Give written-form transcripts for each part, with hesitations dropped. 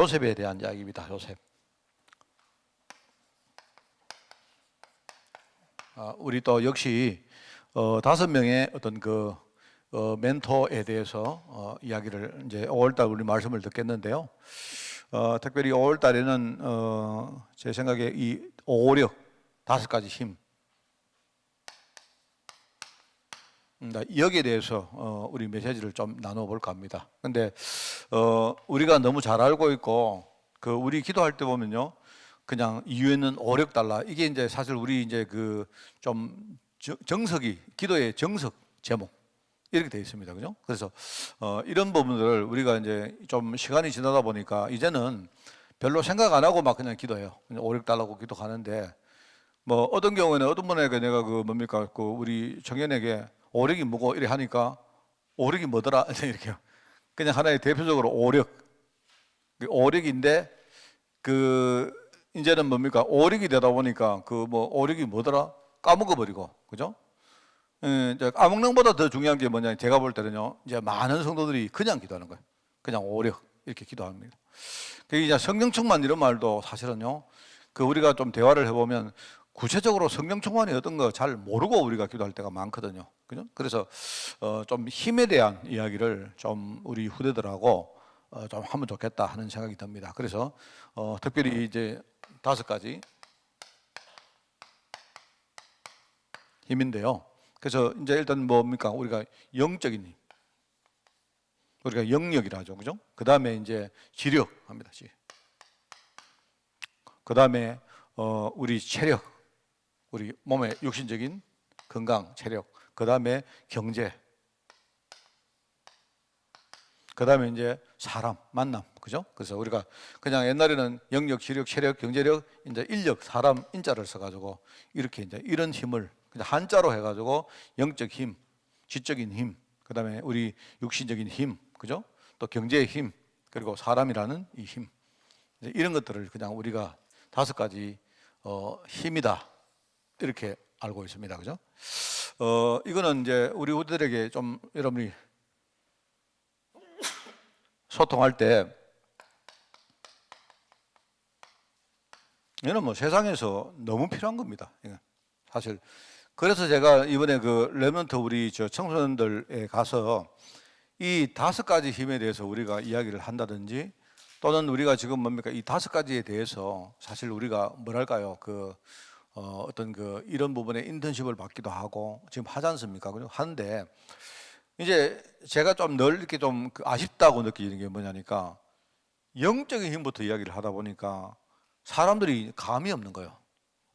요셉에 대한 이야기입니다. 요셉. 우리 또 역시 5명의 어떤 그 멘토에 대해서 이야기를 이제 5월달 우리 말씀을 듣겠는데요. 특별히 5월달에는 제 생각에 이 5력 5가지 힘 여기에 대해서 우리 메시지를 좀 나눠볼까 합니다. 근데 우리가 너무 잘 알고 있고 그 우리 기도할 때 보면요, 그냥 이유는 5력 달라, 이게 이제 사실 우리 이제 그 좀 정석이 기도의 정석 제목 이렇게 되어 있습니다. 그죠? 그래서 이런 부분들을 우리가 이제 좀 시간이 지나다 보니까 이제는 별로 생각 안 하고 막 그냥 기도해요. 그냥 5력 달라고 기도하는데, 뭐 어떤 경우에는 어떤 분에게 내가 그 뭡니까 그 우리 청년에게 5력이 뭐고 이래 하니까 5력이 뭐더라 이렇게 그냥 하나의 대표적으로 5력 5력인데 그 이제는 뭡니까 5력이 되다 보니까 그 뭐 5력이 뭐더라 까먹어 버리고, 그죠? 이제 까먹는 것보다 더 중요한 게 뭐냐, 제가 볼 때는요, 이제 많은 성도들이 그냥 기도하는 거예요. 그냥 5력 이렇게 기도합니다. 그게 이제 성령 충만 이런 말도 사실은요, 그 우리가 좀 대화를 해보면 구체적으로 성령 충만이 어떤 거 잘 모르고 우리가 기도할 때가 많거든요. 그죠? 그래서 좀 힘에 대한 이야기를 좀 우리 후대들하고 좀 하면 좋겠다 하는 생각이 듭니다. 그래서 특별히 이제 5가지 힘인데요. 그래서 이제 일단 뭡니까 우리가 영적인 힘, 우리가 영역이라 하죠, 그죠? 그 다음에 이제 지력 합니다. 그 다음에 우리 체력, 우리 몸의 육신적인 건강, 체력. 그 다음에 경제. 그 다음에 이제 사람, 만남, 그죠? 그래서 우리가 그냥 옛날에는 영역, 지력, 체력, 경제력, 이제 인력, 사람, 인자를 써가지고 이렇게 이제 이런 힘을 그냥 한자로 해가지고 영적 힘, 지적인 힘, 그 다음에 우리 육신적인 힘, 그죠? 또 경제의 힘, 그리고 사람이라는 이 힘. 이런 것들을 그냥 우리가 5가지 힘이다 이렇게 알고 있습니다. 그죠? 이거는 이제 우리 후대들에게 좀 여러분이 소통할 때, 이거는 뭐 세상에서 너무 필요한 겁니다. 사실. 그래서 제가 이번에 그 레몬트 우리 저 청소년들에 가서 이 5가지 힘에 대해서 우리가 이야기를 한다든지, 또는 우리가 지금 뭡니까 이 5가지에 대해서 사실 우리가 뭐랄까요 그 어떤 그 이런 부분에 인턴십을 받기도 하고 지금 하지 않습니까? 그죠? 하는데 이제 제가 좀 늘 이렇게 좀 아쉽다고 느끼는 게 뭐냐니까, 영적인 힘부터 이야기를 하다 보니까 사람들이 감이 없는 거예요.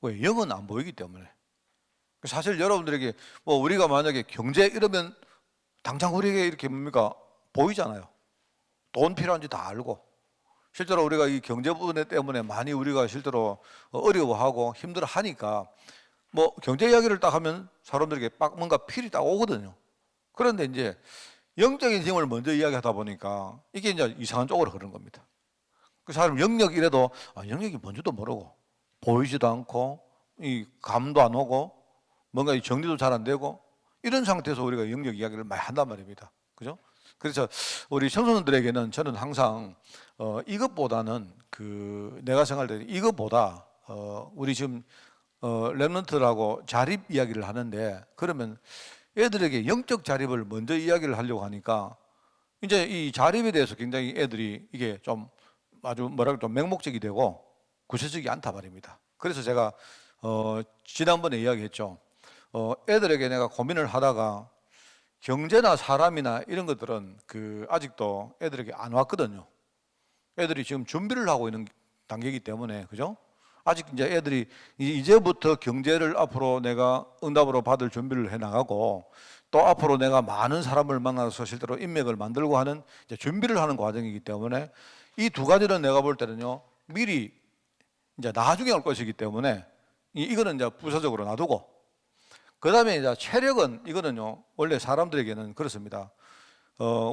왜? 영은 안 보이기 때문에. 사실 여러분들에게 뭐 우리가 만약에 경제 이러면 당장 우리에게 이렇게 뭡니까 보이잖아요. 돈 필요한지 다 알고. 실제로 우리가 이 경제 부분 때문에 많이 우리가 실제로 어려워하고 힘들어 하니까 뭐 경제 이야기를 딱 하면 사람들에게 막 뭔가 필이 딱 오거든요. 그런데 이제 영적인 힘을 먼저 이야기하다 보니까 이게 이제 이상한 쪽으로 흐르는 겁니다. 그 사람 영역 이래도 영역이 뭔지도 모르고 보이지도 않고 이 감도 안 오고 뭔가 이 정리도 잘 안 되고 이런 상태에서 우리가 영역 이야기를 많이 한단 말입니다. 그죠? 그래서 우리 청소년들에게는 저는 항상 이것보다는 그 내가 생각할 때 이것보다 우리 지금 랩런트라고 자립 이야기를 하는데, 그러면 애들에게 영적 자립을 먼저 이야기를 하려고 하니까 이제 이 자립에 대해서 굉장히 애들이 이게 좀 아주 뭐랄까 좀 맹목적이 되고 구체적이 않다 말입니다. 그래서 제가 지난번에 이야기했죠. 애들에게 내가 고민을 하다가 경제나 사람이나 이런 것들은 그 아직도 애들에게 안 왔거든요. 애들이 지금 준비를 하고 있는 단계이기 때문에, 그죠? 아직 이제 애들이 이제부터 경제를 앞으로 내가 응답으로 받을 준비를 해 나가고, 또 앞으로 내가 많은 사람을 만나서 실제로 인맥을 만들고 하는 이제 준비를 하는 과정이기 때문에 이 2가지는 내가 볼 때는요 미리 이제 나중에 올 것이기 때문에 이거는 이제 부서적으로 놔두고, 그 다음에 이제 체력은 이거는요 원래 사람들에게는 그렇습니다.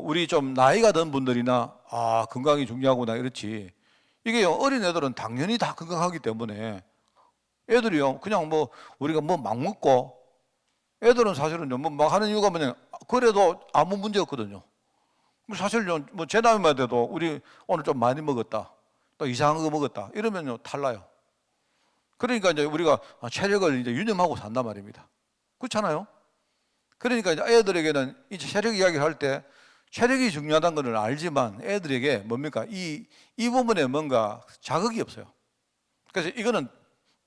우리 좀 나이가 든 분들이나 건강이 중요하구나 이렇지, 이게 어린 애들은 당연히 다 건강하기 때문에 애들이요 그냥 뭐 우리가 뭐 막 먹고, 애들은 사실은요 뭐 막 하는 이유가 뭐냐, 그래도 아무 문제 없거든요. 사실요 뭐 제 나이만 돼도 우리 오늘 좀 많이 먹었다, 또 이상한 거 먹었다 이러면요 탈나요. 그러니까 이제 우리가 체력을 이제 유념하고 산단 말입니다. 그렇잖아요. 그러니까 이제 애들에게는 이제 체력 이야기를 할 때 체력이 중요하다는 걸 알지만 애들에게 뭡니까? 이 부분에 뭔가 자극이 없어요. 그래서 이거는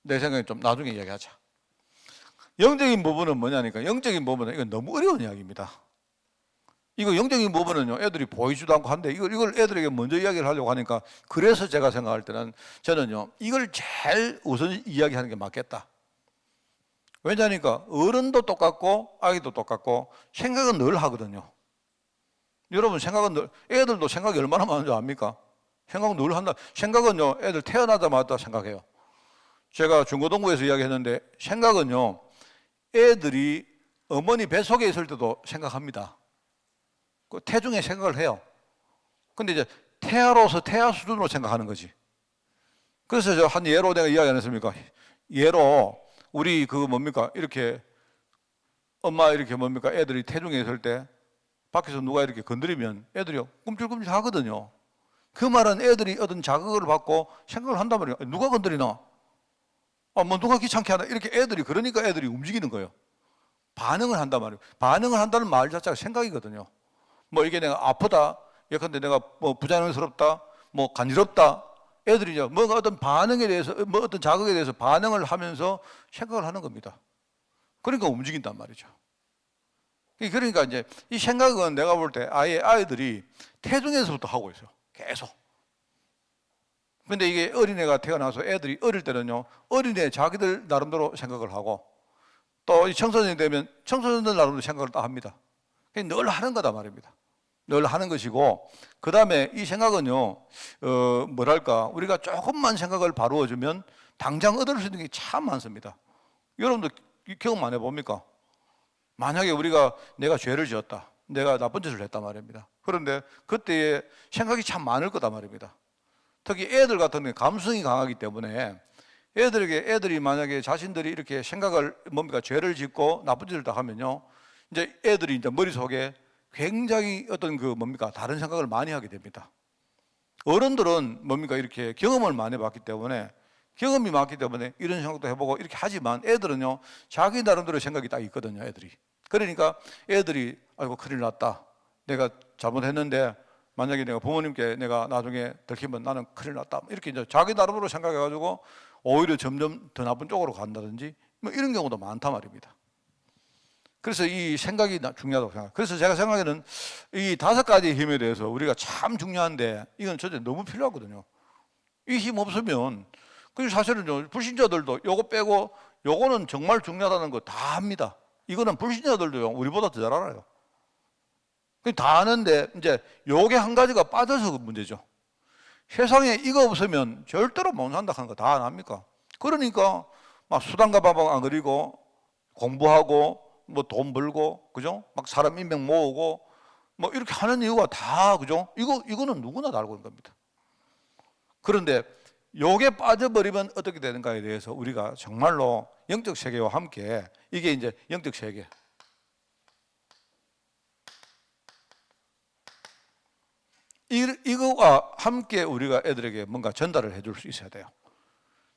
내 생각에 좀 나중에 이야기하자. 영적인 부분은 뭐냐니까, 영적인 부분은 이건 너무 어려운 이야기입니다. 이거 영적인 부분은요 애들이 보이지도 않고 한데 이걸 애들에게 먼저 이야기를 하려고 하니까, 그래서 제가 생각할 때는 저는요 이걸 제일 우선 이야기하는 게 맞겠다. 왜냐니까 어른도 똑같고 아이도 똑같고 생각은 늘 하거든요. 여러분 생각은 늘, 애들도 생각이 얼마나 많은 줄 압니까? 생각은 늘 한다. 생각은요 애들 태어나자마자 생각해요. 제가 중고등부에서 이야기했는데 생각은요 애들이 어머니 뱃속에 있을 때도 생각합니다. 그 태중에 생각을 해요. 근데 이제 태아로서 태아 수준으로 생각하는 거지. 그래서 저 한 예로 내가 이야기 안 했습니까? 예로 우리 그 뭡니까 이렇게 엄마 이렇게 뭡니까 애들이 태중에 있을 때 밖에서 누가 이렇게 건드리면 애들이 꿈찔꿈찔 하거든요. 그 말은 애들이 어떤 자극을 받고 생각을 한단 말이에요. 누가 건드리나? 뭐 누가 귀찮게 하나? 이렇게 애들이, 그러니까 애들이 움직이는 거예요. 반응을 한단 말이에요. 반응을 한다는 말 자체가 생각이거든요. 뭐 이게 내가 아프다, 예컨대 내가 뭐 부자연스럽다, 뭐 간지럽다, 애들이 이제 뭔가 어떤 반응에 대해서, 뭐 어떤 자극에 대해서 반응을 하면서 생각을 하는 겁니다. 그러니까 움직인단 말이죠. 그러니까 이제 이 생각은 내가 볼 때 아이들이 태중에서부터 하고 있어요. 계속. 근데 이게 어린애가 태어나서 애들이 어릴 때는요, 어린애 자기들 나름대로 생각을 하고, 또 청소년이 되면 청소년들 나름대로 생각을 다 합니다. 늘 하는 거다 말입니다. 늘 하는 것이고, 그 다음에 이 생각은요, 뭐랄까, 우리가 조금만 생각을 바루어주면 당장 얻을 수 있는 게 참 많습니다. 여러분도 경험 안 해봅니까? 만약에 내가 죄를 지었다, 내가 나쁜 짓을 했단 말입니다. 그런데 그때에 생각이 참 많을 거다 말입니다. 특히 애들 같은 경우에 감성이 강하기 때문에 애들이 만약에 자신들이 이렇게 생각을 죄를 짓고 나쁜 짓을 다 하면요, 이제 애들이 이제 머릿속에 굉장히 어떤 다른 생각을 많이 하게 됩니다. 어른들은 이렇게 경험을 많이 봤기 때문에, 경험이 많기 때문에 이런 생각도 해보고 이렇게 하지만 애들은요 자기 나름대로 생각이 딱 있거든요. 애들이. 그러니까 애들이 아이고 큰일 났다, 내가 잘못했는데 만약에 내가 부모님께 내가 나중에 들키면 나는 큰일 났다, 이렇게 이제 자기 나름으로 생각해가지고 오히려 점점 더 나쁜 쪽으로 간다든지 뭐 이런 경우도 많단 말입니다. 그래서 이 생각이 중요하다고 생각해요. 그래서 제가 생각에는 이 5가지 힘에 대해서 우리가 참 중요한데, 이건 저한테 너무 필요하거든요. 이 힘 없으면, 그 사실은 불신자들도 요거 빼고 요거는 정말 중요하다는 거 다 합니다. 이거는 불신자들도요 우리보다 더 잘 알아요. 다 아는데 이제 요게 한 가지가 빠져서 문제죠. 세상에 이거 없으면 절대로 못 산다 하는 거 다 안 합니까? 그러니까 막 수단과 방법 안 그리고 공부하고 뭐 돈 벌고, 그죠? 막 사람 인맥 모으고 뭐 이렇게 하는 이유가 다, 그죠? 이거는 누구나 다 알고 있는 겁니다. 그런데 요게 빠져버리면 어떻게 되는가에 대해서 우리가 정말로 영적 세계와 함께, 이게 이제 영적 세계, 이거와 함께 우리가 애들에게 뭔가 전달을 해줄 수 있어야 돼요.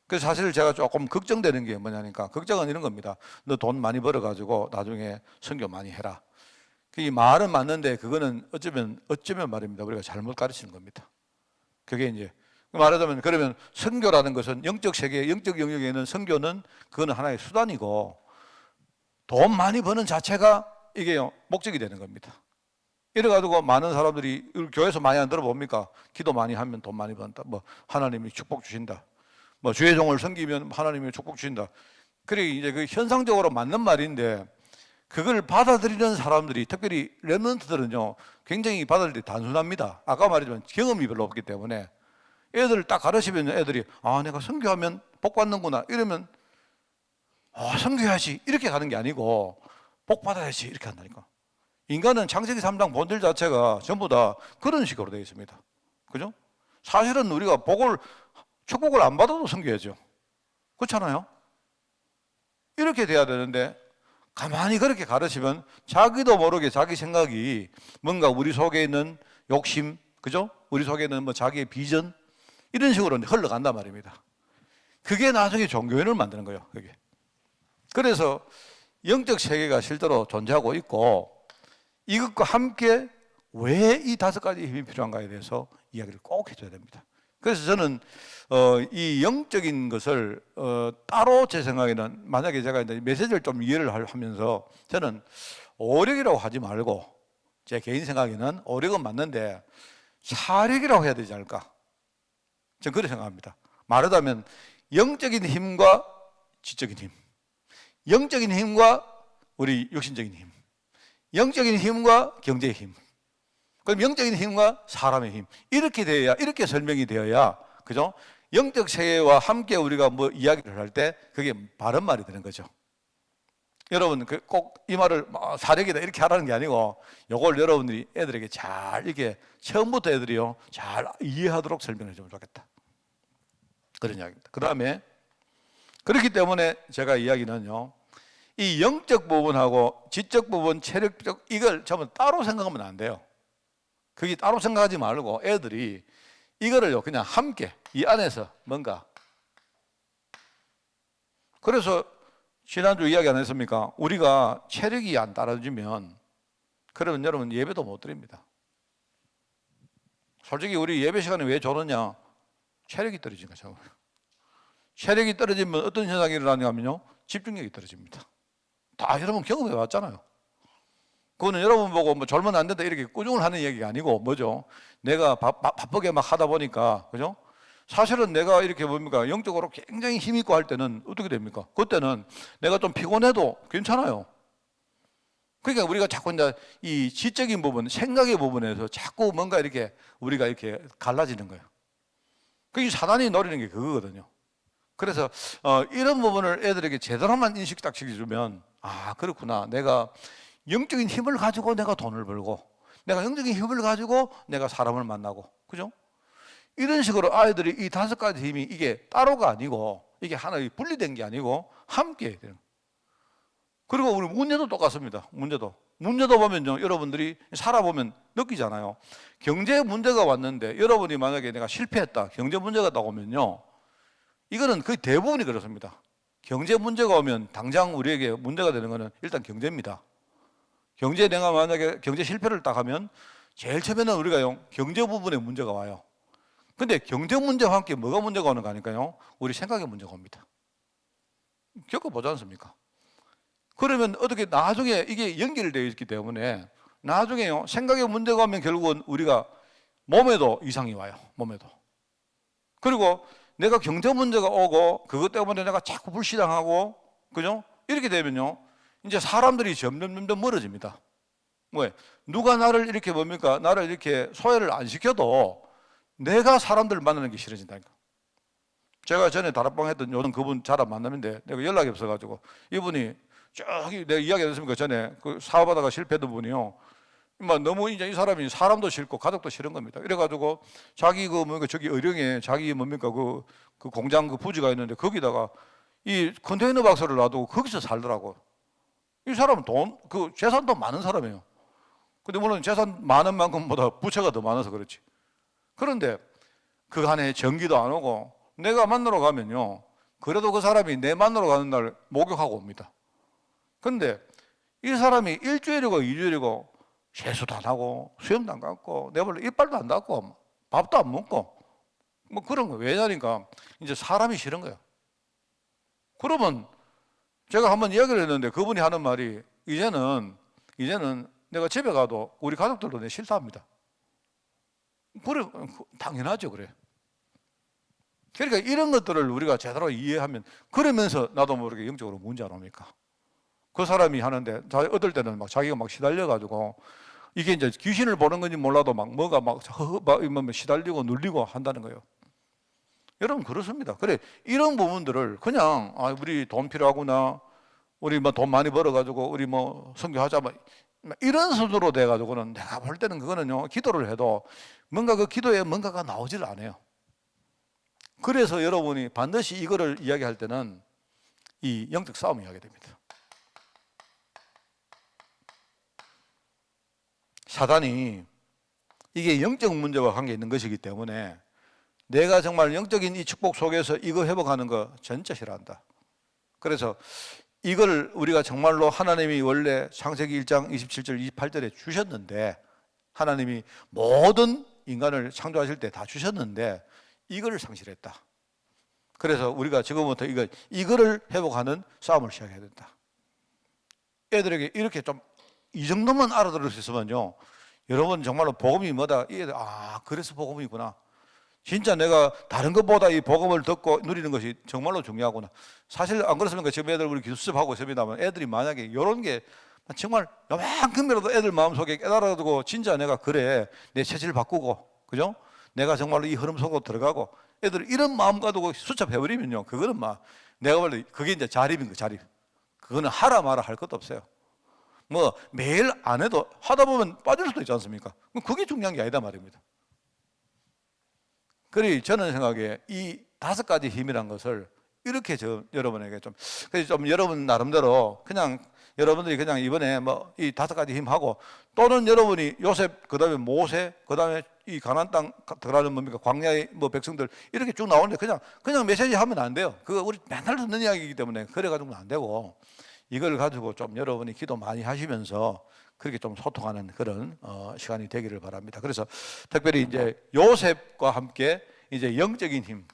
그래서 사실 제가 조금 걱정되는 게 뭐냐니까, 걱정은 이런 겁니다. 너 돈 많이 벌어가지고 나중에 선교 많이 해라. 이 말은 맞는데 그거는 어쩌면 말입니다, 우리가 잘못 가르치는 겁니다. 그게 이제 말하자면, 그러면 선교라는 것은 영적 세계, 영적 영역에 있는 선교는 그거는 하나의 수단이고, 돈 많이 버는 자체가 이게 목적이 되는 겁니다. 이래가지고 많은 사람들이 교회에서 많이 안 들어봅니까? 기도 많이 하면 돈 많이 번다, 뭐 하나님이 축복 주신다, 뭐 주의 종을 섬기면 하나님이 축복 주신다. 그래 이제 그 현상적으로 맞는 말인데, 그걸 받아들이는 사람들이, 특별히 렘넌트들은요 굉장히 받아들일 때 단순합니다. 아까 말했지만 경험이 별로 없기 때문에 애들을 딱 가르치면 애들이 내가 선교하면 복 받는구나 이러면 선교해야지 이렇게 가는 게 아니고 복 받아야지 이렇게 한다니까. 인간은 창세기 3장 본질 자체가 전부 다 그런 식으로 되어 있습니다. 그죠? 사실은 우리가 축복을 안 받아도 섬겨야죠. 그렇잖아요? 이렇게 돼야 되는데, 가만히 그렇게 가르치면 자기도 모르게 자기 생각이 뭔가 우리 속에 있는 욕심, 그죠? 우리 속에 있는 뭐 자기의 비전, 이런 식으로 이제 흘러간단 말입니다. 그게 나중에 종교인을 만드는 거예요. 그게. 그래서 영적 세계가 실제로 존재하고 있고, 이것과 함께 왜 이 5가지 힘이 필요한가에 대해서 이야기를 꼭 해줘야 됩니다. 그래서 저는 이 영적인 것을 따로 제 생각에는, 만약에 제가 이제 메시지를 좀 이해를 하면서, 저는 오력이라고 하지 말고, 제 개인 생각에는 오력은 맞는데 사력이라고 해야 되지 않을까, 저는 그렇게 생각합니다. 말하자면 영적인 힘과 지적인 힘, 영적인 힘과 우리 육신적인 힘, 영적인 힘과 경제의 힘, 그럼 영적인 힘과 사람의 힘, 이렇게 되어야, 이렇게 설명이 되어야, 그죠? 영적 세계와 함께 우리가 뭐 이야기를 할 때 그게 바른 말이 되는 거죠. 여러분 꼭 이 말을 사력이다 이렇게 하라는 게 아니고, 요걸 여러분들이 애들에게 잘 이렇게 처음부터 애들이요 잘 이해하도록 설명해 주면 좋겠다, 그런 이야기입니다. 그 다음에 그렇기 때문에 제가 이야기는요, 이 영적 부분하고 지적 부분, 체력적, 이걸 전부 따로 생각하면 안 돼요. 그게 따로 생각하지 말고 애들이 이거를요 그냥 함께 이 안에서 뭔가, 그래서 지난주 이야기 안 했습니까? 우리가 체력이 안 따라주면 그러면 여러분 예배도 못 드립니다. 솔직히 우리 예배 시간에 왜 저러냐? 체력이 떨어진 거죠. 체력이 떨어지면 어떤 현상이 일어나냐면요, 집중력이 떨어집니다. 다 여러분 경험해 왔잖아요. 그거는 여러분 보고 뭐 졸면 안 된다 이렇게 꾸중을 하는 얘기가 아니고, 뭐죠? 내가 바쁘게 막 하다 보니까, 그죠? 사실은 내가 이렇게 뭡니까? 영적으로 굉장히 힘있고 할 때는 어떻게 됩니까? 그때는 내가 좀 피곤해도 괜찮아요. 그러니까 우리가 자꾸 이제 이 지적인 부분, 생각의 부분에서 자꾸 뭔가 이렇게 우리가 이렇게 갈라지는 거예요. 그게 사단이 노리는 게 그거거든요. 그래서 이런 부분을 애들에게 제대로만 인식 딱 시켜주면, 아 그렇구나, 내가 영적인 힘을 가지고 내가 돈을 벌고, 내가 영적인 힘을 가지고 내가 사람을 만나고, 그죠? 이런 식으로 아이들이 이 5가지 힘이 이게 따로가 아니고, 이게 하나의 분리된 게 아니고 함께 해야 돼요. 그리고 우리 문제도 똑같습니다. 문제도 보면요, 여러분들이 살아보면 느끼잖아요. 경제 문제가 왔는데 여러분이 만약에 내가 실패했다, 경제 문제가 나오면요, 이거는 거의 대부분이 그렇습니다. 경제 문제가 오면 당장 우리에게 문제가 되는 것은 일단 경제입니다. 경제, 내가 만약에 경제 실패를 딱 하면 제일 처음에는 우리가 경제 부분에 문제가 와요. 근데 경제 문제와 함께 뭐가 문제가 오는 거 아닐까요? 우리 생각의 문제가 옵니다. 겪어보지 않습니까? 그러면 어떻게 나중에 이게 연결되어 있기 때문에 나중에요 생각의 문제가 오면 결국은 우리가 몸에도 이상이 와요. 몸에도. 그리고 내가 경제 문제가 오고 그것 때문에 내가 자꾸 불신앙하고, 그죠? 이렇게 되면요 이제 사람들이 점점 멀어집니다. 왜? 누가 나를 이렇게 뭡니까? 나를 이렇게 소외를 안 시켜도 내가 사람들을 만나는 게 싫어진다니까. 제가 전에 다락방 했던 요즘 그분 잘 안 만나는데 내가 연락이 없어가지고, 이분이 저기 내가 이야기 했습니까? 전에 그 사업하다가 실패했던 분이요. 막 너무 이제 이 사람이 사람도 싫고 가족도 싫은 겁니다. 이래가지고 자기 그 뭡니까 저기 의령에 자기 뭡니까 그 공장 그 부지가 있는데 거기다가 이 컨테이너 박스를 놔두고 거기서 살더라고. 이 사람은 그 재산도 많은 사람이에요. 근데 물론 재산 많은 만큼보다 부채가 더 많아서 그렇지. 그런데 그 안에 전기도 안 오고, 내가 만나러 가면요 그래도 그 사람이 내 만나러 가는 날 목욕하고 옵니다. 근데 이 사람이 일주일이고 2주일이고 세수도 안 하고 수염도 안 감고 내 볼래 이빨도 안 닦고 밥도 안 먹고 뭐 그런 거 왜냐니까 이제 사람이 싫은 거예요. 그러면 제가 한번 이야기를 했는데 그분이 하는 말이, 이제는 내가 집에 가도 우리 가족들도 내 싫다합니다. 그래, 당연하죠. 그래. 그러니까 이런 것들을 우리가 제대로 이해하면, 그러면서 나도 모르게 영적으로 문제 안 옵니까? 그 사람이 하는데 어떨 때는 막 자기가 막 시달려가지고, 이게 이제 귀신을 보는 건지 몰라도 막 뭐가 막 시달리고 눌리고 한다는 거예요. 여러분 그렇습니다. 그래, 이런 부분들을 그냥 우리 돈 필요하구나, 우리 뭐 돈 많이 벌어가지고 우리 뭐 선교하자, 뭐 이런 순으로 돼가지고는 내가 볼 때는 그거는요 기도를 해도 뭔가 그 기도에 뭔가가 나오질 않아요. 그래서 여러분이 반드시 이거를 이야기할 때는 이 영적 싸움을 이야기해야 됩니다. 사단이 이게 영적 문제와 관계 있는 것이기 때문에 내가 정말 영적인 이 축복 속에서 이거 회복하는 거 진짜 싫어한다. 그래서 이걸 우리가 정말로 하나님이 원래 창세기 1장 27절 28절에 주셨는데, 하나님이 모든 인간을 창조하실 때 다 주셨는데 이거를 상실했다. 그래서 우리가 지금부터 이거를 회복하는 싸움을 시작해야 된다. 애들에게 이렇게 좀 이 정도만 알아들을 수 있으면요, 여러분 정말로 복음이 뭐다, 이 애들 그래서 복음이구나, 진짜 내가 다른 것보다 이 복음을 듣고 누리는 것이 정말로 중요하구나. 사실 안 그렇습니까? 지금 애들 우리 기술습하고 있습니다만, 애들이 만약에 이런 게 정말 요만큼이라도 애들 마음속에 깨달아두고, 진짜 내가 그래, 내 체질 바꾸고, 그죠? 내가 정말로 이 흐름 속으로 들어가고, 애들 이런 마음 가지고 수첩해버리면요, 그거는 막 내가 볼 때 그게 이제 자립인 거, 자립. 그거는 하라 마라 할 것도 없어요. 뭐 매일 안 해도 하다 보면 빠질 수도 있지 않습니까? 그게 중요한 게 아니다 말입니다. 그래, 저는 생각에 이 5가지 힘이란 것을 이렇게 여러분에게 그래서 좀 여러분 나름대로 그냥 여러분들이 그냥 이번에 뭐 이 5가지 힘하고, 또는 여러분이 요셉, 그 다음에 모세, 그 다음에 이 가나안 땅 들어가는 뭡니까, 광야의 뭐 백성들 이렇게 쭉 나오는데 그냥 메시지 하면 안 돼요. 그거 우리 맨날 듣는 이야기이기 때문에 그래 가지고는 안 되고, 이걸 가지고 좀 여러분이 기도 많이 하시면서 그렇게 좀 소통하는 그런 시간이 되기를 바랍니다. 그래서 특별히 이제 요셉과 함께 이제 영적인 힘,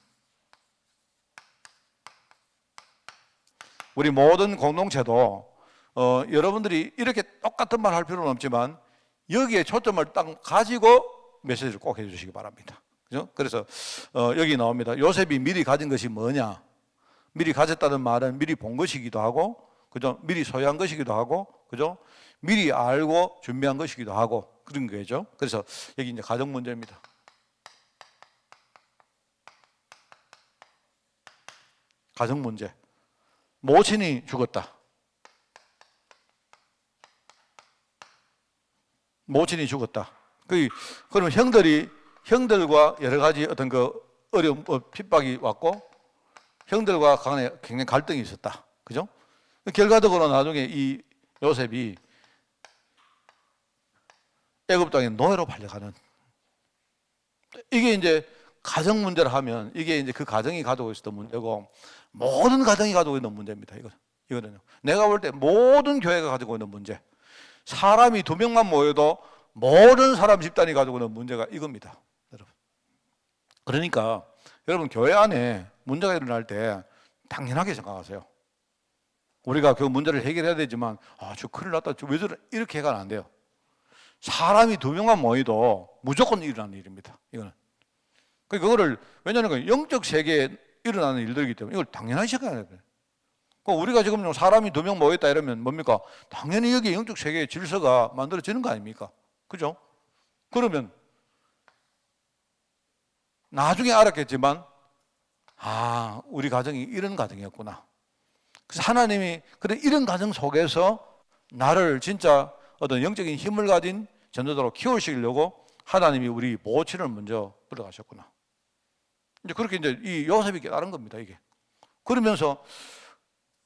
우리 모든 공동체도 여러분들이 이렇게 똑같은 말 할 필요는 없지만 여기에 초점을 딱 가지고 메시지를 꼭 해주시기 바랍니다. 그죠? 그래서 여기 나옵니다. 요셉이 미리 가진 것이 뭐냐? 미리 가졌다는 말은 미리 본 것이기도 하고, 그죠? 미리 소유한 것이기도 하고, 그죠? 미리 알고 준비한 것이기도 하고, 그런 거죠. 그래서 여기 이제 가정 문제입니다. 가정 문제. 모친이 죽었다. 모친이 죽었다. 그러면 형들과 여러 가지 어떤 그 어려움, 핍박이 왔고, 형들과 간에 굉장히 갈등이 있었다. 그죠? 결과적으로 나중에 이 요셉이 애굽 땅에 노예로 팔려가는, 이게 이제 가정 문제를 하면 이게 이제 그 가정이 가지고 있었던 문제고, 모든 가정이 가지고 있는 문제입니다. 이거는요. 내가 볼 때 모든 교회가 가지고 있는 문제. 사람이 2명만 모여도 모든 사람 집단이 가지고 있는 문제가 이겁니다. 여러분. 그러니까 여러분, 교회 안에 문제가 일어날 때 당연하게 생각하세요. 우리가 그 문제를 해결해야 되지만, 저 큰일 났다, 왜 저래, 이렇게 해가는 안 돼요. 사람이 2명만 모여도 무조건 일어나는 일입니다. 이거는. 그거를, 왜냐하면 영적 세계에 일어나는 일들이기 때문에 이걸 당연하게 생각해야 돼요. 우리가 지금 사람이 2명 모였다 이러면 뭡니까? 당연히 여기 영적 세계의 질서가 만들어지는 거 아닙니까? 그죠? 그러면 나중에 알았겠지만, 우리 가정이 이런 가정이었구나. 그래서 하나님이 이런 가정 속에서 나를 진짜 어떤 영적인 힘을 가진 전도자로 키우시려고 하나님이 우리 모친을 먼저 불러가셨구나. 이제 그렇게 이제 이 요셉이 깨달은 겁니다, 이게. 그러면서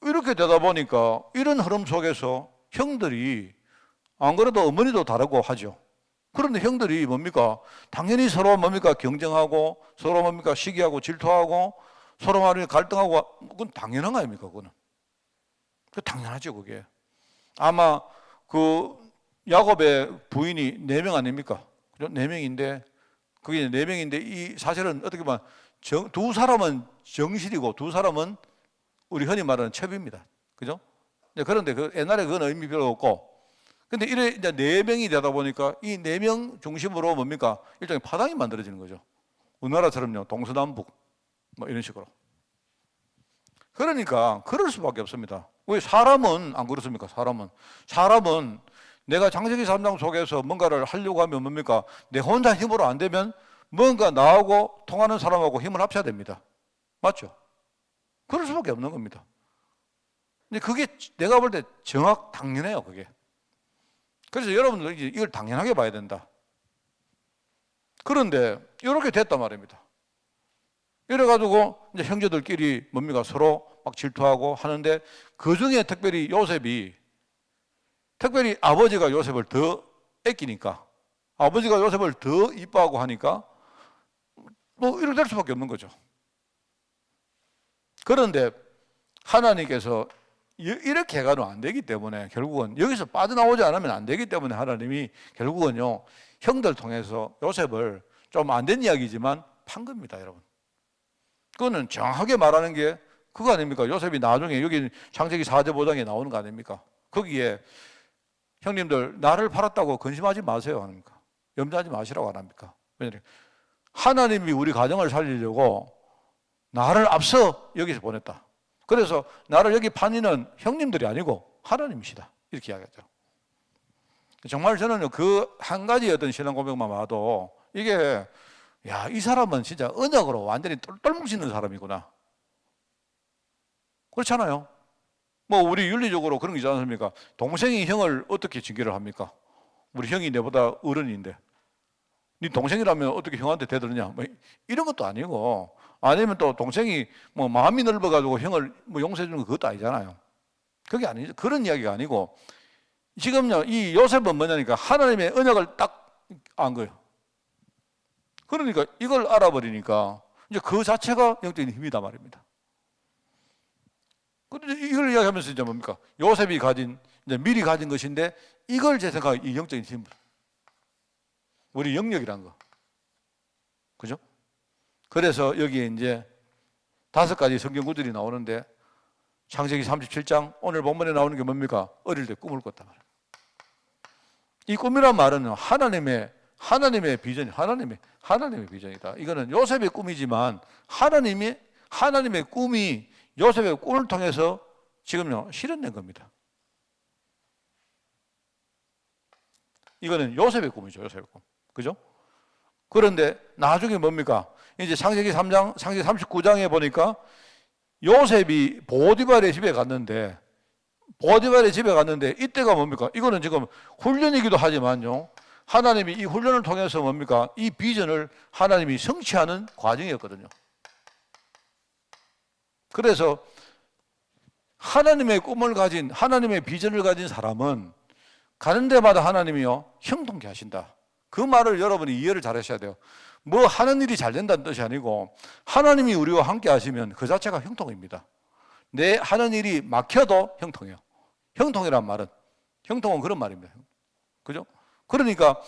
이렇게 되다 보니까 이런 흐름 속에서 형들이, 안 그래도 어머니도 다르고 하죠. 그런데 형들이 뭡니까? 당연히 서로 뭡니까? 경쟁하고, 서로 뭡니까? 시기하고 질투하고, 서로 말이 갈등하고, 그건 당연한 거 아닙니까? 그거는. 그 당연하죠, 그게. 아마 그 야곱의 부인이 4명 아닙니까? 4명인데, 그게 4명인데, 이 사실은 어떻게 보면 2사람은 정실이고 2사람은 우리 흔히 말하는 첩입니다. 그죠? 그런데 옛날에 그건 의미 별로 없고, 근데 이래 이제 4명이 되다 보니까 이 4명 중심으로 뭡니까? 일종의 파당이 만들어지는 거죠. 우리나라처럼요, 동서남북, 뭐 이런 식으로. 그러니까 그럴 수밖에 없습니다. 왜 사람은 안 그렇습니까? 사람은 내가 창세기 3장 속에서 뭔가를 하려고 하면 뭡니까? 내 혼자 힘으로 안 되면 뭔가 나하고 통하는 사람하고 힘을 합쳐야 됩니다. 맞죠? 그럴 수밖에 없는 겁니다. 근데 그게 내가 볼 때 당연해요, 그게. 그래서 여러분들 이걸 당연하게 봐야 된다. 그런데 이렇게 됐단 말입니다. 이래가지고 이제 형제들끼리 뭡니까? 서로 막 질투하고 하는데, 그 중에 특별히 아버지가 요셉을 더 아끼니까, 아버지가 요셉을 더 이뻐하고 하니까 뭐 이렇게 될 수밖에 없는 거죠. 그런데 하나님께서 이렇게 해가는 안 되기 때문에 결국은 여기서 빠져나오지 않으면 안 되기 때문에 하나님이 결국은요 형들 통해서 요셉을 좀 안 된 이야기지만 판 겁니다, 여러분. 그거는 정확하게 말하는 게 그거 아닙니까? 요셉이 나중에 여기 창세기 4절 5장에 나오는 거 아닙니까? 거기에 형님들 나를 팔았다고 근심하지 마세요 합니까? 염려하지 마시라고 안 합니까? 왜냐하면 하나님이 우리 가정을 살리려고 나를 앞서 여기서 보냈다. 그래서 나를 여기 판이는 형님들이 아니고 하나님이시다. 이렇게 이야기하죠. 정말 저는 그 한 가지 어떤 신앙 고백만 봐도 이게 야, 이 사람은 진짜 언약으로 완전히 똘똘 뭉치는 사람이구나. 그렇잖아요. 뭐 우리 윤리적으로 그런 게 있지 않습니까? 동생이 형을 어떻게 징계를 합니까? 우리 형이 내보다 어른인데 네 동생이라면 어떻게 형한테 대들느냐? 뭐 이런 것도 아니고, 아니면 또 동생이 뭐 마음이 넓어가지고 형을 뭐 용서해 주는 거 그것도 아니잖아요. 그게 아니죠. 그런 이야기가 아니고 지금요 이 요셉은 뭐냐니까 하나님의 언약을 딱 안 거예요. 그러니까 이걸 알아버리니까 이제 그 자체가 영적인 힘이다 말입니다. 그런데 이걸 이야기하면서 이제 뭡니까? 요셉이 가진 이제 미리 가진 것인데 이걸 제 생각에 이 영적인 힘, 우리 영역이란 거, 그죠? 그래서 여기에 이제 5가지 성경 구절이 나오는데 창세기 37장 오늘 본문에 나오는 게 뭡니까? 어릴 때 꿈을 꿨다 말이에요. 이 꿈이란 말은 하나님의 비전이 하나님의 비전이다. 이거는 요셉의 꿈이지만 하나님의 꿈이 요셉의 꿈을 통해서 지금요 실현된 겁니다. 이거는 요셉의 꿈이죠, 요셉의 꿈. 그죠? 그런데 나중에 뭡니까? 이제 창세기 3장, 창세기 39장에 보니까 요셉이 보디발의 집에 갔는데 이때가 뭡니까? 이거는 지금 훈련이기도 하지만요. 하나님이 이 훈련을 통해서 뭡니까? 이 비전을 하나님이 성취하는 과정이었거든요. 그래서 하나님의 꿈을 가진, 하나님의 비전을 가진 사람은 가는 데마다 하나님이요 형통케 하신다. 그 말을 여러분이 이해를 잘 하셔야 돼요. 뭐 하는 일이 잘 된다는 뜻이 아니고 하나님이 우리와 함께 하시면 그 자체가 형통입니다. 내 하는 일이 막혀도 형통해요. 형통이란 말은, 형통은 그런 말입니다. 그죠? 그러니까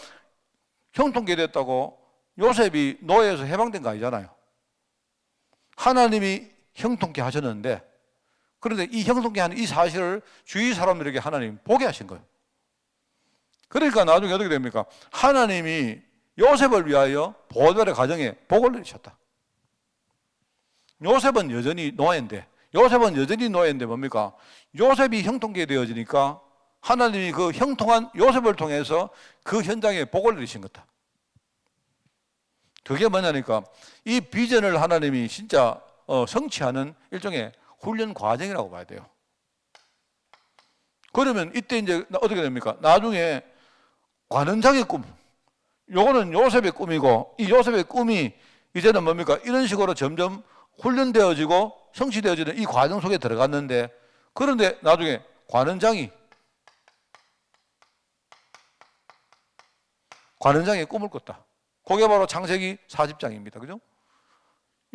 형통케 됐다고 요셉이 노예에서 해방된 거 아니잖아요. 하나님이 형통케 하셨는데, 그런데 이 형통케 하는 이 사실을 주위 사람들에게 하나님 보게 하신 거예요. 그러니까 나중에 어떻게 됩니까? 하나님이 요셉을 위하여 보디발의 가정에 복을 내리셨다. 요셉은 여전히 노예인데 뭡니까? 요셉이 형통케 되어지니까 하나님이 그 형통한 요셉을 통해서 그 현장에 복을 내리신 거다. 그게 뭐냐니까 이 비전을 하나님이 진짜 성취하는 일종의 훈련 과정이라고 봐야 돼요. 그러면 이때 이제 어떻게 됩니까? 나중에 관원장의 꿈, 요거는 요셉의 꿈이고, 이 요셉의 꿈이 이제는 뭡니까? 이런 식으로 점점 훈련되어지고 성취되어지는 이 과정 속에 들어갔는데, 그런데 나중에 관원장의 꿈을 꿨다. 그게 바로 창세기 40장입니다. 그죠?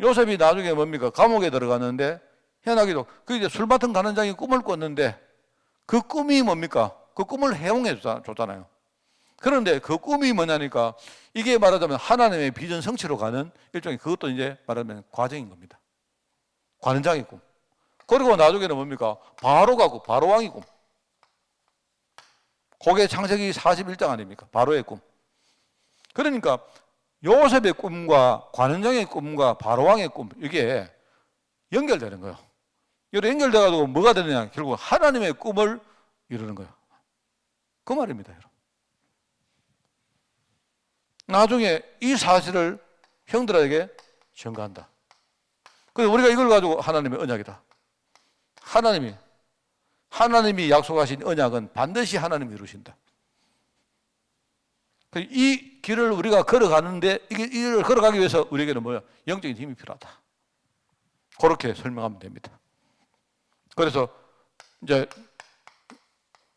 요셉이 나중에 뭡니까? 감옥에 들어갔는데, 희한하게도 그 이제 술 맡은 관원장이 꿈을 꿨는데, 그 꿈이 뭡니까? 그 꿈을 해몽해 줬잖아요. 그런데 그 꿈이 뭐냐니까 이게 말하자면 하나님의 비전 성취로 가는 일종의 그것도 이제 말하면 과정인 겁니다. 관원장의 꿈. 그리고 나중에는 뭡니까? 바로가 꿈, 바로왕의 꿈. 그게 창세기 41장 아닙니까? 바로의 꿈. 그러니까 요셉의 꿈과 관원장의 꿈과 바로왕의 꿈, 이게 연결되는 거예요. 이렇게 연결돼가지고 뭐가 되느냐? 결국 하나님의 꿈을 이루는 거예요. 그 말입니다, 여러분. 나중에 이 사실을 형들에게 전가한다. 그래서 우리가 이걸 가지고 하나님의 언약이다. 하나님이 약속하신 언약은 반드시 하나님이 이루신다. 이 길을 우리가 걸어가는데 이 길을 걸어가기 위해서 우리에게는 뭐야? 영적인 힘이 필요하다. 그렇게 설명하면 됩니다. 그래서 이제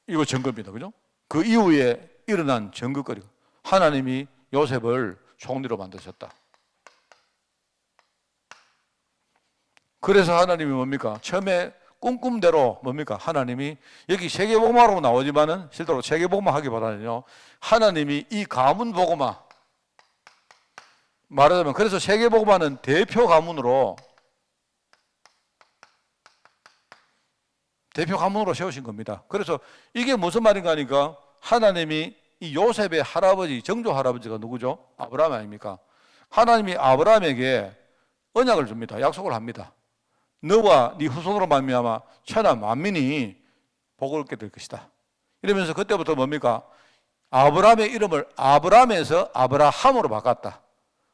이거 증거입니다. 그죠? 그 이후에 일어난 증거거리. 하나님이 요셉을 총리로 만드셨다. 그래서 하나님이 뭡니까? 처음에 꿈꿈대로 뭡니까? 하나님이 여기 세계복음화로 나오지만은 실제로 세계복음화 하기보다는요, 하나님이 이 가문 복음화, 말하자면 그래서 세계복음화는 대표 가문으로 세우신 겁니다. 그래서 이게 무슨 말인가 하니까 하나님이 이 요셉의 할아버지, 정조 할아버지가 누구죠? 아브라함 아닙니까? 하나님이 아브라함에게 언약을 줍니다. 약속을 합니다. 너와 네 후손으로 말미암아 천하 만민이 복을 얻게 될 것이다. 이러면서 그때부터 뭡니까? 아브라함의 이름을 아브라함에서 아브라함으로 바꿨다.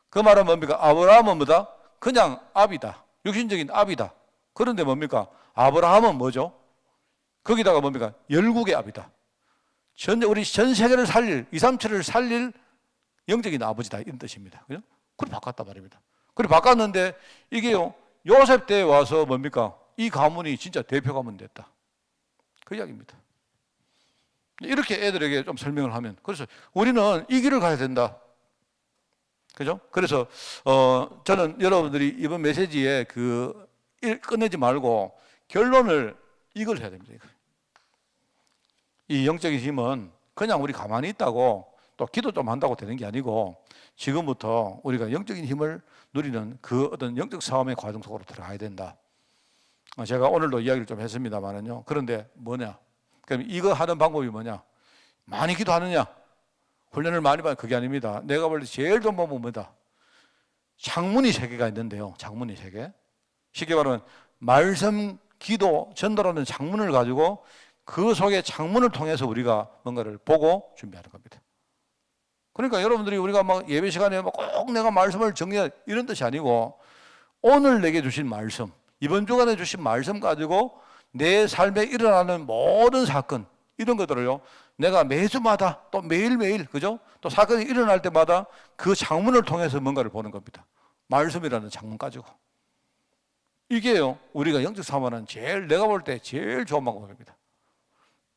그 말은 뭡니까? 아브라함은 뭐다? 그냥 아비다. 육신적인 아비다. 그런데 뭡니까? 아브라함은 뭐죠? 거기다가 뭡니까? 열국의 아비다. 우리 전 세계를 살릴, 2, 3, 7을 살릴 영적인 아버지다. 이런 뜻입니다. 그죠? 그걸 바꿨단 말입니다. 그걸 바꿨는데 이게요, 요셉 때에 와서 뭡니까? 이 가문이 진짜 대표 가문 됐다. 그 이야기입니다. 이렇게 애들에게 좀 설명을 하면, 그래서 우리는 이 길을 가야 된다. 그죠? 그래서, 저는 여러분들이 이번 메시지에 끝내지 말고 결론을 이걸 해야 됩니다. 이 영적인 힘은 그냥 우리 가만히 있다고 또 기도 좀 한다고 되는 게 아니고 지금부터 우리가 영적인 힘을 누리는 그 어떤 영적 싸움의 과정 속으로 들어가야 된다. 제가 오늘도 이야기를 좀 했습니다만은요. 그런데 뭐냐? 그럼 이거 하는 방법이 뭐냐? 많이 기도하느냐? 훈련을 많이 받는 그게 아닙니다. 내가 볼 때 제일 좋은 방법은 뭐다? 장문이 3개가 있는데요. 장문이 3개. 쉽게 말하면 말씀, 기도, 전도라는 장문을 가지고 그 속에 장문을 통해서 우리가 뭔가를 보고 준비하는 겁니다. 그러니까 여러분들이 우리가 막 예배 시간에 꼭 내가 말씀을 정리해 이런 뜻이 아니고 오늘 내게 주신 말씀, 이번 주간에 주신 말씀 가지고 내 삶에 일어나는 모든 사건 이런 것들을요 내가 매주마다 또 매일매일 그죠? 또 사건이 일어날 때마다 그 장문을 통해서 뭔가를 보는 겁니다. 말씀이라는 장문 가지고. 이게요 우리가 영적 사모하는 내가 볼 때 제일 좋은 방법입니다.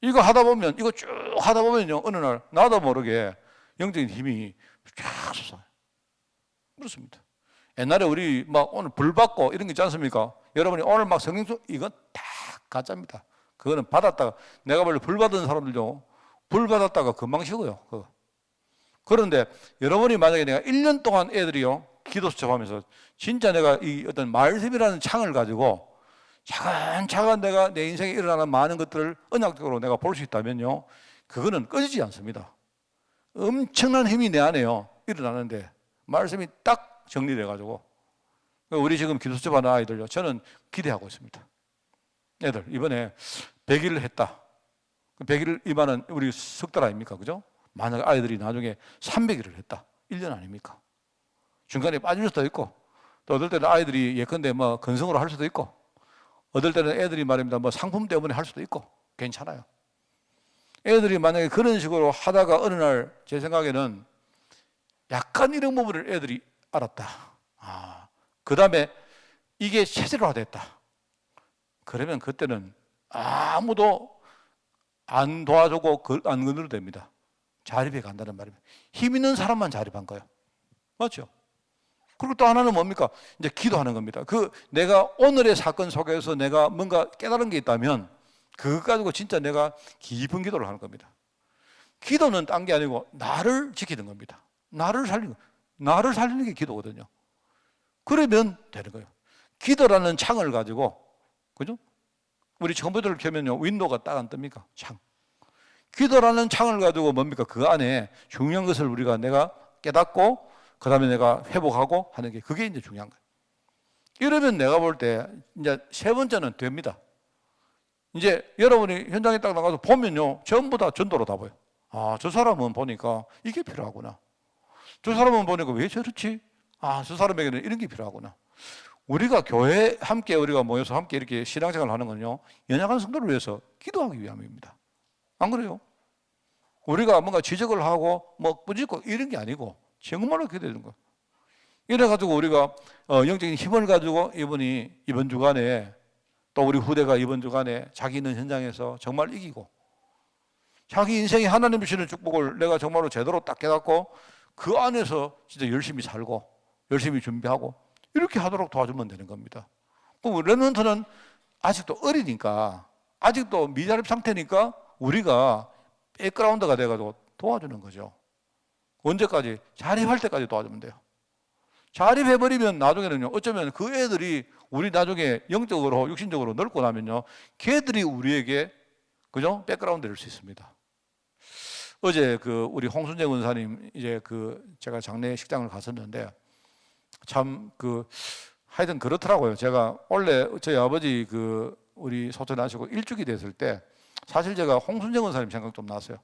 이거 하다 보면 이거 쭉 하다 보면요 어느 날 나도 모르게 영적인 힘이 쫙 솟아요. 그렇습니다. 옛날에 우리 막 오늘 불 받고 이런 게 있지 않습니까? 여러분이 오늘 막 성경 속 이건 다 가짜입니다. 그거는 받았다가 내가 원래 불 받은 사람들요 불 받았다가 금방 식어요. 그거. 그런데 여러분이 만약에 내가 1년 동안 애들이요 기도 수첩하면서 진짜 내가 이 어떤 말씀이라는 창을 가지고 차근차근 내가 내 인생에 일어나는 많은 것들을 언약적으로 내가 볼 수 있다면요 그거는 꺼지지 않습니다. 엄청난 힘이 내 안에요 일어나는데 말씀이 딱 정리돼가지고 우리 지금 기도 수첩 하는 아이들요 저는 기대하고 있습니다. 애들 이번에 100일을 했다. 100일을 이 말은 우리 석 달 아닙니까? 그죠? 만약 아이들이 나중에 300일을 했다. 1년 아닙니까? 중간에 빠질 수도 있고 또 어떨 때는 아이들이 예컨대 뭐 건성으로 할 수도 있고 어떨 때는 애들이 말입니다. 뭐 상품 때문에 할 수도 있고 괜찮아요. 애들이 만약에 그런 식으로 하다가 어느 날 제 생각에는 약간 이런 부분을 애들이 알았다. 그 다음에 이게 체질화됐다. 그러면 그때는 아무도 안 도와주고 안 건드려도 됩니다. 자립해 간다는 말입니다. 힘 있는 사람만 자립한 거예요. 맞죠? 그리고 또 하나는 뭡니까? 이제 기도하는 겁니다. 내가 오늘의 사건 속에서 내가 뭔가 깨달은 게 있다면 그것 가지고 진짜 내가 깊은 기도를 하는 겁니다. 기도는 딴 게 아니고 나를 지키는 겁니다. 나를 살리는 게 기도거든요. 그러면 되는 거예요. 기도라는 창을 가지고 그죠? 우리 컴퓨터를 켜면요 윈도우가 딱 안 뜹니까? 창. 기도라는 창을 가지고 뭡니까? 그 안에 중요한 것을 내가 깨닫고 그 다음에 내가 회복하고 하는 게 그게 이제 중요한 거예요. 이러면 내가 볼 때 이제 3번째는 됩니다. 이제 여러분이 현장에 딱 나가서 보면요 전부 다 전도로 다 보여요. 저 사람은 보니까 이게 필요하구나. 저 사람은 보니까 왜 저렇지? 저 사람에게는 이런 게 필요하구나. 우리가 교회 함께 우리가 모여서 함께 이렇게 신앙생활을 하는 건요 연약한 성도를 위해서 기도하기 위함입니다. 안 그래요? 우리가 뭔가 지적을 하고 뭐 꾸짖고 이런 게 아니고 정말로 기도하는 거예요. 이래가지고 우리가 영적인 힘을 가지고 이번 주간에 또 우리 후대가 이번 주간에 자기 있는 현장에서 정말 이기고 자기 인생에 하나님 주시는 축복을 내가 정말로 제대로 딱 깨닫고 그 안에서 진짜 열심히 살고 열심히 준비하고 이렇게 하도록 도와주면 되는 겁니다. 그럼 렘넌트는 아직도 어리니까, 아직도 미자립 상태니까 우리가 백그라운드가 돼가지고 도와주는 거죠. 언제까지? 자립할 때까지 도와주면 돼요. 자립해버리면 나중에는요, 어쩌면 그 애들이 우리 나중에 영적으로, 육신적으로 늙고 나면요, 걔들이 우리에게, 그죠? 백그라운드 될 수 있습니다. 어제 우리 홍순재 원사님, 제가 장례 식장을 갔었는데, 참 하여튼 그렇더라고요. 제가 원래 저희 아버지 우리 소천하시고 일주기 됐을 때, 사실 제가 홍순재 원사님 생각 좀 났어요.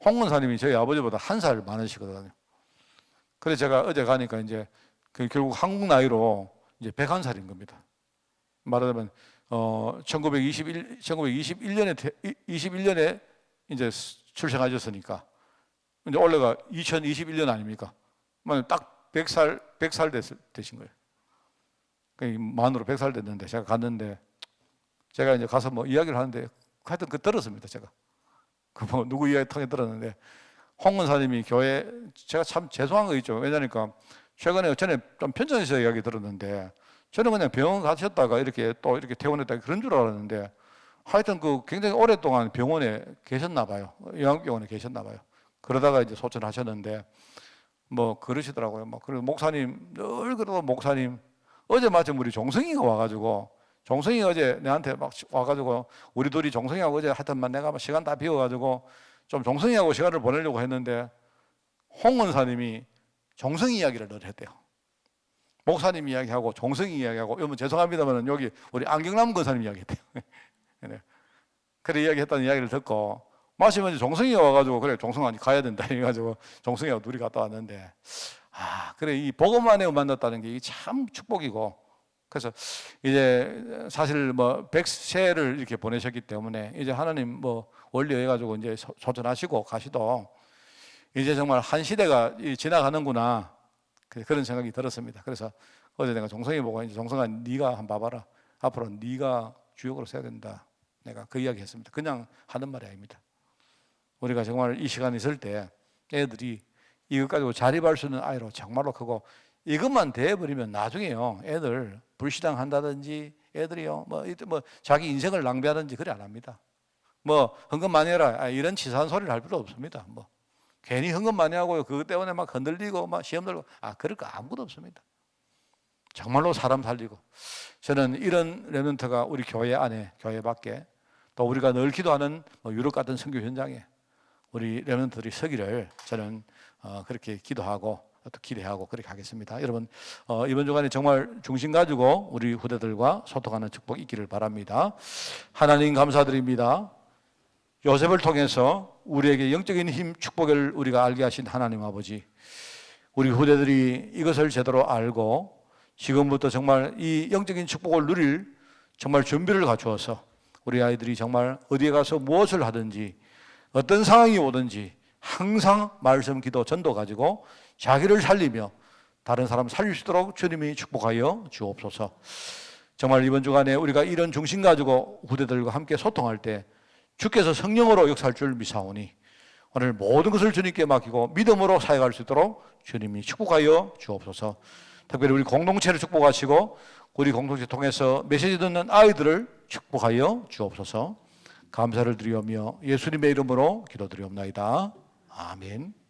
홍 원사님이 저희 아버지보다 1살 많으시거든요. 그래서 제가 어제 가니까 이제 결국 한국 나이로 이제 101살인 겁니다. 말하자면 1921년에 이제 출생하셨으니까 이제 올해가 2021년 아닙니까? 딱 100살 되신 거예요. 만으로 100살 됐는데 제가 갔는데 제가 이제 가서 뭐 이야기를 하는데 하여튼 들었습니다. 제가 누구 이야기 통해 들었는데 홍 원사님이 교회 제가 참 죄송한 거 있죠. 왜냐니까 최근에 전에 좀 편찮으셔 이야기 들었는데 저는 그냥 병원 가셨다가 이렇게 또 이렇게 퇴원했다 그런 줄 알았는데 하여튼 굉장히 오랫동안 병원에 계셨나 봐요. 요양병원에 계셨나 봐요. 그러다가 이제 소천하셨는데 뭐 그러시더라고요. 그리고 목사님 늘 그러고 목사님 어제 마침 우리 종성이가 와가지고 종성이 어제 내한테 막 와가지고 우리 둘이 종성이하고 어제 하여튼만 내가 시간 다 비워가지고 좀 종성이하고 시간을 보내려고 했는데 홍 원사님이 종성이 이야기를 늘 했대요. 목사님 이야기하고 종성이 이야기하고 여러분 죄송합니다만 여기 우리 안경남 권사님 이야기했대요. 그래 이야기했다는 이야기를 듣고 마시면 종성이가 와가지고 그래 종성아 가야 된다 해가지고 종성이하고 둘이 갔다 왔는데 그래 이 복음 안에 만났다는 게 참 축복이고 그래서 이제 사실 100세를 이렇게 보내셨기 때문에 이제 하나님 원리 해가지고 이제 소천하시고 가시도 이제 정말 한 시대가 지나가는구나 그런 생각이 들었습니다. 그래서 어제 내가 종성이 보고 이제 종성아 네가 한번 봐봐라. 앞으로 네가 주역으로 서야 된다. 내가 그 이야기 했습니다. 그냥 하는 말이 아닙니다. 우리가 정말 이 시간에 있을 때 애들이 이것 가지고 자립할 수 있는 아이로 정말로 크고 이것만 돼버리면 나중에요 애들 불신앙한다든지 애들이요 자기 인생을 낭비하든지 그래 안 합니다. 헌금 많이 해라 이런 치사한 소리를 할 필요 없습니다. 괜히 헌금 많이 하고요 그것 때문에 막 흔들리고 막 시험 들고 그럴 거 아무것도 없습니다. 정말로 사람 살리고 저는 이런 렘넌트가 우리 교회 안에 교회 밖에 또 우리가 늘 기도하는 유럽 같은 선교 현장에 우리 렘넌트들이 서기를 저는 그렇게 기도하고 또 기대하고 그렇게 하겠습니다. 여러분 이번 주간에 정말 중심 가지고 우리 후대들과 소통하는 축복 있기를 바랍니다. 하나님 감사드립니다. 요셉을 통해서 우리에게 영적인 힘 축복을 우리가 알게 하신 하나님 아버지 우리 후대들이 이것을 제대로 알고 지금부터 정말 이 영적인 축복을 누릴 정말 준비를 갖추어서 우리 아이들이 정말 어디에 가서 무엇을 하든지 어떤 상황이 오든지 항상 말씀, 기도, 전도 가지고 자기를 살리며 다른 사람 살릴 수 있도록 주님이 축복하여 주옵소서. 정말 이번 주간에 우리가 이런 중심 가지고 후대들과 함께 소통할 때 주께서 성령으로 역사할 줄 믿사오니 오늘 모든 것을 주님께 맡기고 믿음으로 사역할 수 있도록 주님이 축복하여 주옵소서. 특별히 우리 공동체를 축복하시고 우리 공동체 통해서 메시지 듣는 아이들을 축복하여 주옵소서. 감사를 드리오며 예수님의 이름으로 기도드리옵나이다. 아멘.